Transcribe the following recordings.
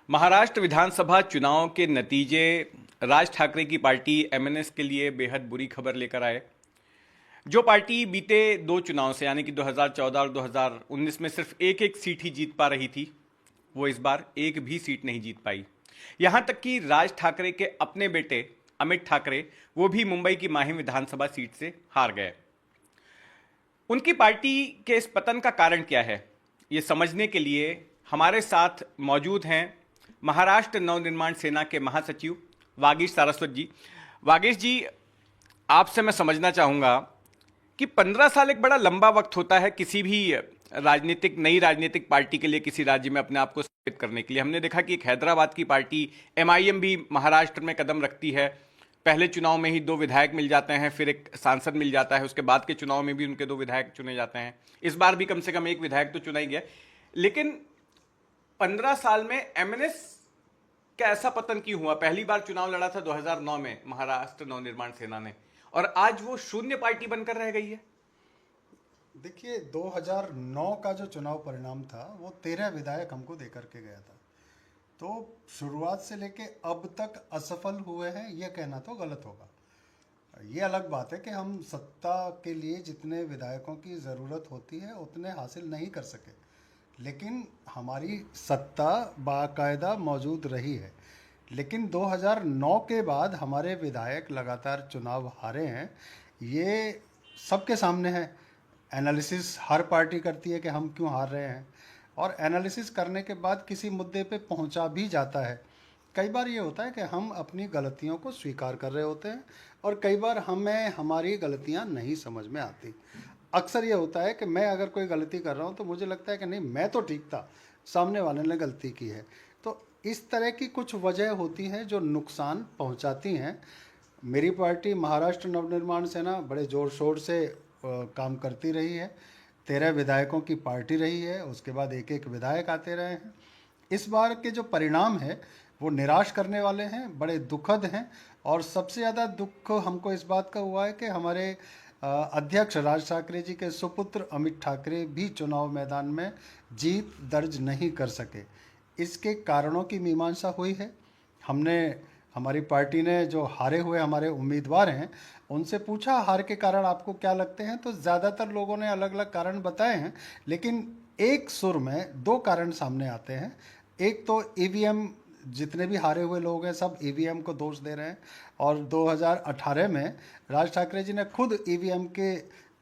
महाराष्ट्र विधानसभा चुनाव के नतीजे राज ठाकरे की पार्टी एमएनएस के लिए बेहद बुरी खबर लेकर आए। जो पार्टी बीते दो चुनाव से यानी कि 2014 और 2019 में सिर्फ एक एक सीट ही जीत पा रही थी, वो इस बार एक भी सीट नहीं जीत पाई। यहां तक कि राज ठाकरे के अपने बेटे अमित ठाकरे वो भी मुंबई की माहिम विधानसभा सीट से हार गए। उनकी पार्टी के इस पतन का कारण क्या है, ये समझने के लिए हमारे साथ मौजूद हैं महाराष्ट्र नवनिर्माण सेना के महासचिव वागीश सारस्वत जी। वागीश जी, आपसे मैं समझना चाहूँगा कि 15 साल एक बड़ा लंबा वक्त होता है किसी भी नई राजनीतिक पार्टी के लिए किसी राज्य में अपने आप को स्थापित करने के लिए। हमने देखा कि एक हैदराबाद की पार्टी एमआईएम भी महाराष्ट्र में कदम रखती है। पहले चुनाव में ही 2 विधायक मिल जाते हैं, फिर एक सांसद मिल जाता है, उसके बाद के चुनाव में भी उनके 2 विधायक चुने जाते हैं। इस बार भी कम से कम एक विधायक तो चुना ही गया। लेकिन 15 साल में एमएनएस का ऐसा पतन क्यों हुआ? पहली बार चुनाव लड़ा था 2009 में महाराष्ट्र नवनिर्माण सेना ने, और आज वो शून्य पार्टी बनकर रह गई है। देखिए, 2009 का जो चुनाव परिणाम था वो 13 विधायक हमको देकर के गया था। तो शुरुआत से लेके अब तक असफल हुए हैं, यह कहना तो गलत होगा। ये अलग बात है कि हम सत्ता के लिए जितने विधायकों की ज़रूरत होती है उतने हासिल नहीं कर सके, लेकिन हमारी सत्ता बाकायदा मौजूद रही है। लेकिन 2009 के बाद हमारे विधायक लगातार चुनाव हारे हैं, ये सबके सामने है। एनालिसिस हर पार्टी करती है कि हम क्यों हार रहे हैं, और एनालिसिस करने के बाद किसी मुद्दे पे पहुंचा भी जाता है। कई बार ये होता है कि हम अपनी गलतियों को स्वीकार कर रहे होते हैं, और कई बार हमें हमारी गलतियां नहीं समझ में आती। अक्सर ये होता है कि मैं अगर कोई गलती कर रहा हूँ तो मुझे लगता है कि नहीं, मैं तो ठीक था, सामने वाले ने गलती की है। तो इस तरह की कुछ वजह होती हैं जो नुकसान पहुँचाती हैं। मेरी पार्टी महाराष्ट्र नवनिर्माण सेना बड़े ज़ोर शोर से काम करती रही है। 13 विधायकों की पार्टी रही है, उसके बाद एक एक विधायक आते रहे हैं। इस बार के जो परिणाम है वो निराश करने वाले हैं, बड़े दुखद हैं। और सबसे ज़्यादा दुख हमको इस बात का हुआ है कि हमारे अध्यक्ष राज ठाकरे जी के सुपुत्र अमित ठाकरे भी चुनाव मैदान में जीत दर्ज नहीं कर सके। इसके कारणों की मीमांसा हुई है। हमारी पार्टी ने जो हारे हुए हमारे उम्मीदवार हैं उनसे पूछा हार के कारण आपको क्या लगते हैं, तो ज़्यादातर लोगों ने अलग अलग कारण बताए हैं, लेकिन एक सुर में 2 कारण सामने आते हैं। एक तो ईवीएम, जितने भी हारे हुए लोग हैं सब ईवीएम को दोष दे रहे हैं, और 2018 में राज ठाकरे जी ने खुद ईवीएम के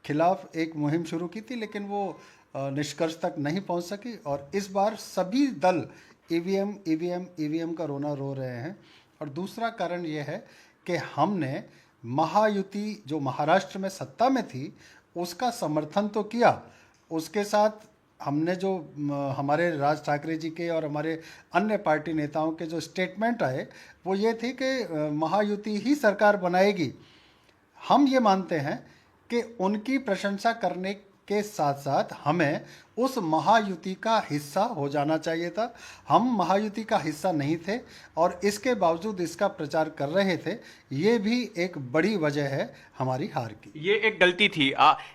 खिलाफ एक मुहिम शुरू की थी, लेकिन वो निष्कर्ष तक नहीं पहुंच सकी। और इस बार सभी दल ईवीएम ईवीएम ईवीएम का रोना रो रहे हैं। और दूसरा कारण ये है कि हमने महायुति जो महाराष्ट्र में सत्ता में थी उसका समर्थन तो किया, उसके साथ हमने जो हमारे राज ठाकरे जी के और हमारे अन्य पार्टी नेताओं के जो स्टेटमेंट आए वो ये थी कि महायुति ही सरकार बनाएगी। हम ये मानते हैं कि उनकी प्रशंसा करने के साथ साथ हमें उस महायुति का हिस्सा हो जाना चाहिए था। हम महायुति का हिस्सा नहीं थे और इसके बावजूद इसका प्रचार कर रहे थे। ये भी एक बड़ी वजह है हमारी हार की। ये एक गलती थी।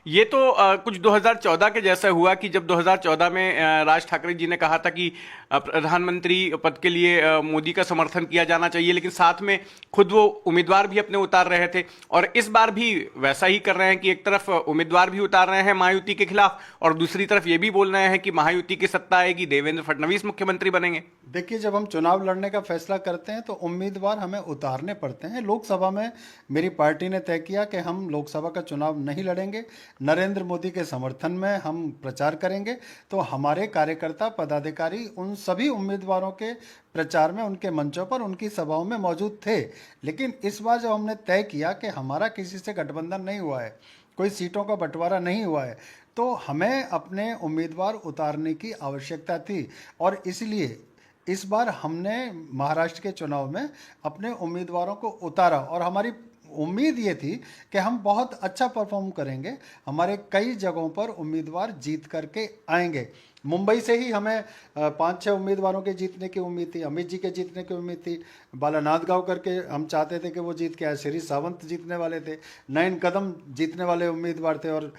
ये तो कुछ 2014 के जैसा हुआ कि जब 2014 में राज ठाकरे जी ने कहा था कि प्रधानमंत्री पद के लिए मोदी का समर्थन किया जाना चाहिए, लेकिन साथ में खुद वो उम्मीदवार भी अपने उतार रहे थे। और इस बार भी वैसा ही कर रहे हैं कि एक तरफ उम्मीदवार भी उतार रहे हैं महायुति के खिलाफ, और दूसरी तरफ ये भी बोल रहे हैं कि महायुति की सत्ता आएगी, देवेंद्र फडणवीस मुख्यमंत्री बनेंगे। देखिए, जब हम चुनाव लड़ने का फैसला करते हैं तो उम्मीदवार हमें उतारने पड़ते हैं। लोकसभा में मेरी पार्टी ने तय किया कि हम लोकसभा का चुनाव नहीं लड़ेंगे, नरेंद्र मोदी के समर्थन में हम प्रचार करेंगे। तो हमारे कार्यकर्ता पदाधिकारी उन सभी उम्मीदवारों के प्रचार में, उनके मंचों पर, उनकी सभाओं में मौजूद थे। लेकिन इस बार जब हमने तय किया कि हमारा किसी से गठबंधन नहीं हुआ है, कोई सीटों का बंटवारा नहीं हुआ है, तो हमें अपने उम्मीदवार उतारने की आवश्यकता थी। और इसलिए इस बार हमने महाराष्ट्र के चुनाव में अपने उम्मीदवारों को उतारा, और हमारी उम्मीद ये थी कि हम बहुत अच्छा परफॉर्म करेंगे। हमारे कई जगहों पर उम्मीदवार जीत करके आएंगे। मुंबई से ही हमें 5-6 उम्मीदवारों के जीतने की उम्मीद थी, अमित जी के जीतने की उम्मीद थी, बालानाथ गांव करके हम चाहते थे कि वो जीत के आए, श्री सावंत जीतने वाले थे, नयन कदम जीतने वाले उम्मीदवार थे, और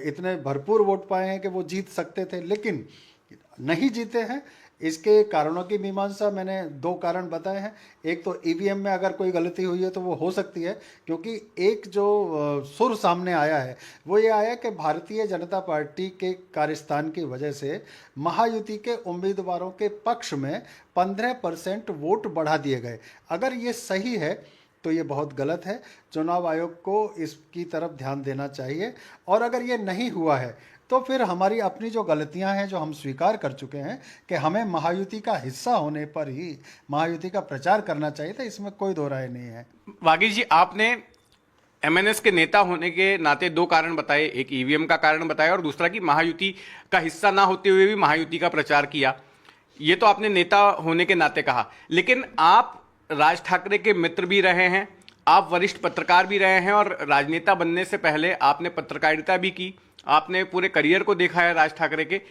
इतने भरपूर वोट पाए हैं कि वो जीत सकते थे, लेकिन नहीं जीते हैं। इसके कारणों की मीमांसा मैंने दो कारण बताए हैं। एक तो ईवीएम में अगर कोई गलती हुई है तो वो हो सकती है, क्योंकि एक जो सुर सामने आया है वो ये आया कि भारतीय जनता पार्टी के कार्यस्थान की वजह से महायुति के उम्मीदवारों के पक्ष में 15% वोट बढ़ा दिए गए। अगर ये सही है तो ये बहुत गलत है। चुनाव आयोग को इसकी तरफ ध्यान देना चाहिए। और अगर ये नहीं हुआ है तो फिर हमारी अपनी जो गलतियां हैं, जो हम स्वीकार कर चुके हैं कि हमें महायुति का हिस्सा होने पर ही महायुति का प्रचार करना चाहिए था, इसमें कोई दो राय नहीं है। वागीश जी, आपने एमएनएस के नेता होने के नाते दो कारण बताए, एक ईवीएम का कारण बताया और दूसरा कि महायुति का हिस्सा ना होते हुए भी महायुति का प्रचार किया। ये तो आपने नेता होने के नाते कहा, लेकिन आप राज ठाकरे के मित्र भी रहे हैं, आप वरिष्ठ पत्रकार भी रहे हैं और राजनेता बनने से पहले आपने पत्रकारिता भी की, आपने पूरे करियर को देखा है राज ठाकरे के।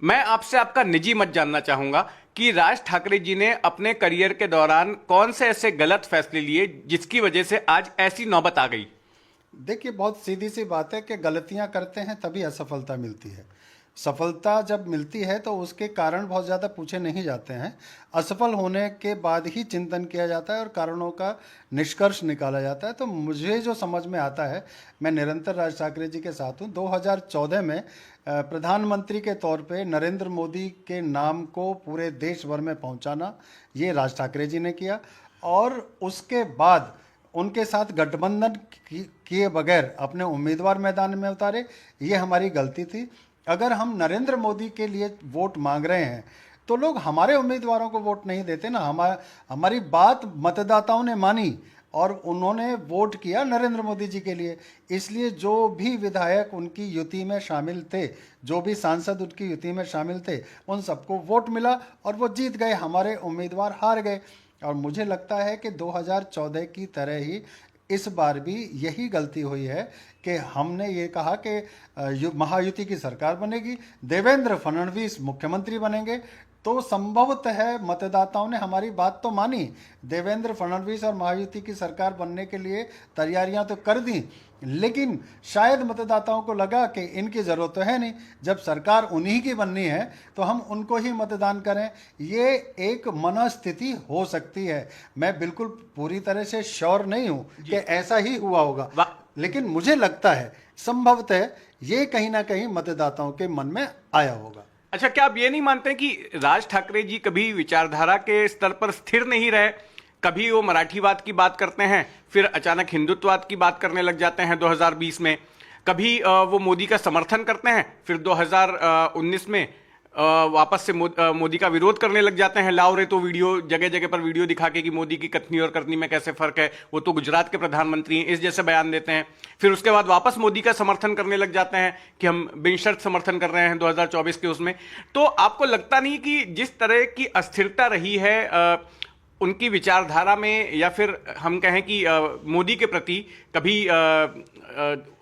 मैं आपसे आपका निजी मत जानना चाहूंगा कि राज ठाकरे जी ने अपने करियर के दौरान कौन से ऐसे गलत फैसले लिए जिसकी वजह से आज ऐसी नौबत आ गई। देखिए, बहुत सीधी सी बात है कि गलतियां करते हैं तभी असफलता मिलती है। सफलता जब मिलती है तो उसके कारण बहुत ज़्यादा पूछे नहीं जाते हैं। असफल होने के बाद ही चिंतन किया जाता है और कारणों का निष्कर्ष निकाला जाता है। तो मुझे जो समझ में आता है, मैं निरंतर राज ठाकरे जी के साथ हूँ। 2014 में प्रधानमंत्री के तौर पे नरेंद्र मोदी के नाम को पूरे देश भर में पहुँचाना, ये राज ठाकरे जी ने किया। और उसके बाद उनके साथ गठबंधन किए बगैर अपने उम्मीदवार मैदान में उतारे, ये हमारी गलती थी। अगर हम नरेंद्र मोदी के लिए वोट मांग रहे हैं तो लोग हमारे उम्मीदवारों को वोट नहीं देते ना। हमारी बात मतदाताओं ने मानी और उन्होंने वोट किया नरेंद्र मोदी जी के लिए। इसलिए जो भी विधायक उनकी युति में शामिल थे, जो भी सांसद उनकी युति में शामिल थे, उन सबको वोट मिला और वो जीत गए, हमारे उम्मीदवार हार गए। और मुझे लगता है कि 2014 की तरह ही इस बार भी यही गलती हुई है कि हमने ये कहा कि महायुति की सरकार बनेगी, देवेंद्र फडणवीस मुख्यमंत्री बनेंगे। तो संभवतः मतदाताओं ने हमारी बात तो मानी, देवेंद्र फडणवीस और महायुति की सरकार बनने के लिए तैयारियां तो कर दी, लेकिन शायद मतदाताओं को लगा कि इनकी ज़रूरत तो है नहीं, जब सरकार उन्हीं की बननी है तो हम उनको ही मतदान करें। ये एक मनस्थिति हो सकती है। मैं बिल्कुल पूरी तरह से श्योर नहीं हूँ कि ऐसा ही हुआ होगा, लेकिन मुझे लगता है संभवतः ये कहीं ना कहीं मतदाताओं के मन में आया होगा। अच्छा, क्या आप ये नहीं मानते कि राज ठाकरे जी कभी विचारधारा के स्तर पर स्थिर नहीं रहे? कभी वो मराठीवाद की बात करते हैं, फिर अचानक हिंदुत्ववाद की बात करने लग जाते हैं 2020 में। कभी वो मोदी का समर्थन करते हैं, फिर 2019 में वापस से मोदी का विरोध करने लग जाते हैं। लाओ रे तो वीडियो, जगह जगह पर वीडियो दिखा के कि मोदी की कथनी और करनी में कैसे फर्क है, वो तो गुजरात के प्रधानमंत्री हैं, इस जैसे बयान देते हैं। फिर उसके बाद वापस मोदी का समर्थन करने लग जाते हैं कि हम बिनशर्त समर्थन कर रहे हैं 2024 के उसमें। तो आपको लगता नहीं कि जिस तरह की अस्थिरता रही है उनकी विचारधारा में, या फिर हम कहें कि मोदी के प्रति कभी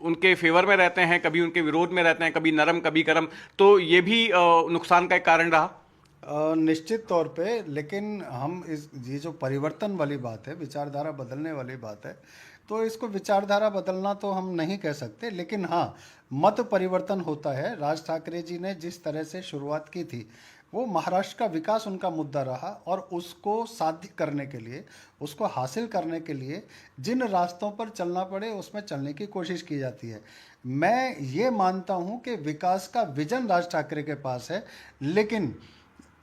उनके फेवर में रहते हैं, कभी उनके विरोध में रहते हैं, कभी नरम कभी गरम, तो ये भी नुकसान का एक कारण रहा? निश्चित तौर पे। लेकिन हम ये जो परिवर्तन वाली बात है, विचारधारा बदलने वाली बात है, तो इसको विचारधारा बदलना तो हम नहीं कह सकते, लेकिन हाँ, मत परिवर्तन होता है। राज ठाकरे जी ने जिस तरह से शुरुआत की थी, वो महाराष्ट्र का विकास उनका मुद्दा रहा और उसको साध्य करने के लिए, उसको हासिल करने के लिए जिन रास्तों पर चलना पड़े उसमें चलने की कोशिश की जाती है। मैं ये मानता हूँ कि विकास का विजन राज ठाकरे के पास है, लेकिन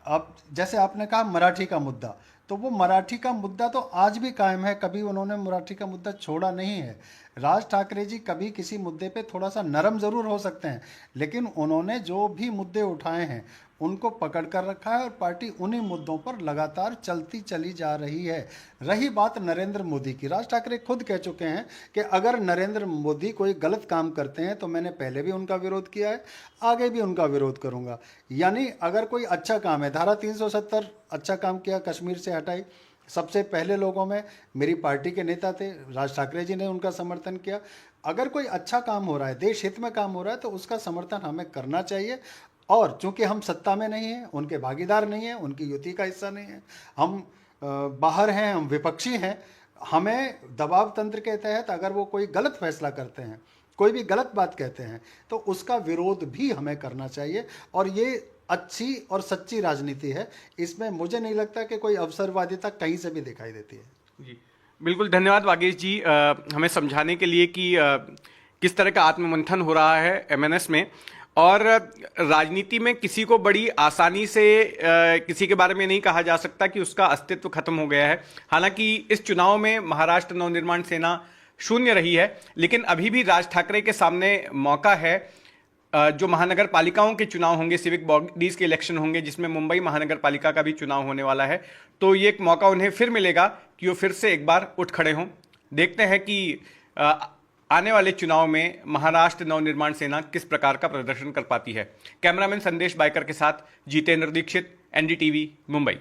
अब जैसे आपने कहा मराठी का मुद्दा, तो वो मराठी का मुद्दा तो आज भी कायम है, कभी उन्होंने मराठी का मुद्दा छोड़ा नहीं है। राज ठाकरे जी कभी किसी मुद्दे पे थोड़ा सा नरम ज़रूर हो सकते हैं, लेकिन उन्होंने जो भी मुद्दे उठाए हैं उनको पकड़ कर रखा है और पार्टी उन्हीं मुद्दों पर लगातार चलती चली जा रही है। रही बात नरेंद्र मोदी की, राज ठाकरे खुद कह चुके हैं कि अगर नरेंद्र मोदी कोई गलत काम करते हैं तो मैंने पहले भी उनका विरोध किया है, आगे भी उनका विरोध करूंगा। यानी अगर कोई अच्छा काम है, धारा 370 अच्छा काम किया, कश्मीर से हटाई, सबसे पहले लोगों में मेरी पार्टी के नेता थे, राज ठाकरे जी ने उनका समर्थन किया। अगर कोई अच्छा काम हो रहा है, देश हित में काम हो रहा है, तो उसका समर्थन हमें करना चाहिए। और चूंकि हम सत्ता में नहीं हैं, उनके भागीदार नहीं हैं, उनकी युति का हिस्सा नहीं है, हम बाहर हैं, हम विपक्षी हैं, हमें दबाव तंत्र के तहत अगर वो कोई गलत फैसला करते हैं, कोई भी गलत बात कहते हैं, तो उसका विरोध भी हमें करना चाहिए। और ये अच्छी और सच्ची राजनीति है। इसमें मुझे नहीं लगता कि कोई अवसरवादिता कहीं से भी दिखाई देती है। जी बिल्कुल, धन्यवाद वागीश जी हमें समझाने के लिए कि किस तरह का आत्ममंथन हो रहा है एमएनएस में, और राजनीति में किसी को बड़ी आसानी से किसी के बारे में नहीं कहा जा सकता कि उसका अस्तित्व खत्म हो गया है। हालांकि इस चुनाव में महाराष्ट्र नवनिर्माण सेना शून्य रही है, लेकिन अभी भी राज ठाकरे के सामने मौका है। जो महानगर पालिकाओं के चुनाव होंगे, सिविक बॉडीज के इलेक्शन होंगे, जिसमें मुंबई महानगर पालिका का भी चुनाव होने वाला है, तो ये एक मौका उन्हें फिर मिलेगा कि वो फिर से एक बार उठ खड़े हों। देखते हैं कि आने वाले चुनाव में महाराष्ट्र नवनिर्माण सेना किस प्रकार का प्रदर्शन कर पाती है। कैमरामैन संदेश बाइकर के साथ जितेंद्र दीक्षित, एनडीटीवी, मुंबई।